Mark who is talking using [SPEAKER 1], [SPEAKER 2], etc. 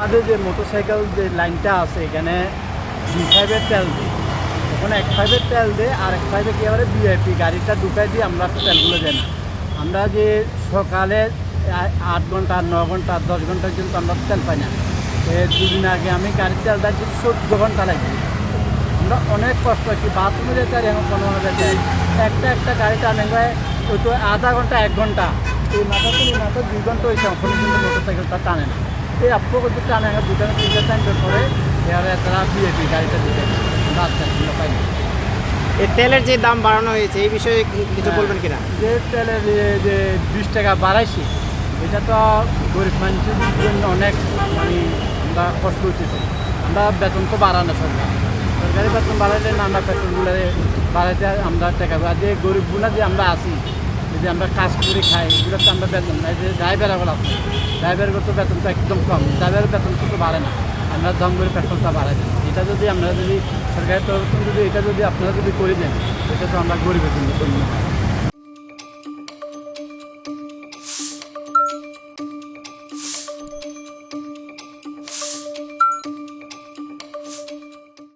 [SPEAKER 1] আমাদের যে মোটরসাইকেল যে লাইনটা আছে এখানে B5 তেল দিই, ওখানে 1.5 তেল দেয় আর 1.5 একেবারে VIP গাড়িটা ঢুকাই দিয়ে আমরা তো তেলগুলো দেয় না। আমরা যে সকালে 8 ঘন্টা 9 ঘন্টা 10 ঘন্টার জন্য আমরা তেল পাই না। দুদিন আগে আমি গাড়ির তেলটা 14 ঘন্টা লাগে। আমরা অনেক কষ্ট হচ্ছি, বাথরুমে যেতে আর এখন কোনো যাই একটা গাড়ি টানে যায় ওই তো আধা ঘন্টা 1 ঘন্টা, এই মাথা তো 2 ঘন্টা হয়েছে এখন কিন্তু মোটরসাইকেলটা টানে না। এই আপু কিন্তু টানে 2টা 3টা টাইম পরে এবারে তারা VIP গাড়িটা দিতে রাস্তাগুলো পাই না।
[SPEAKER 2] এই তেলের যে দাম বাড়ানো হয়েছে এই বিষয়ে কিছু বলবেন কিনা?
[SPEAKER 1] যে তেলের যে 20 টাকা বাড়াইছি এটা তো গরিব মানুষের জন্য অনেক মানে আমরা কষ্ট হচ্ছে। আমরা বেতন তো বাড়ানো সরকারি বেতন বাড়াইলে না আমরা পেট্রোলগুলো বাড়াইতে আমরা টাকা আর যে গরিবগুলো যে আমরা আছি যদি আমরা কাজ করে খাই এগুলো তো আমরা বেতন নাই। যে ড্রাইভারগুলো আছে ড্রাইভারের তো বেতন তো একদম কম, ড্রাইভারের বেতন তো বাড়ে না, আমরা দম করে পেট্রোলটা বাড়াই দিই। এটা যদি আমরা যদি সরকারের তরফ থেকে যদি এটা যদি আপনারা যদি করে দেন এটা তো আমরা গরিবের জন্য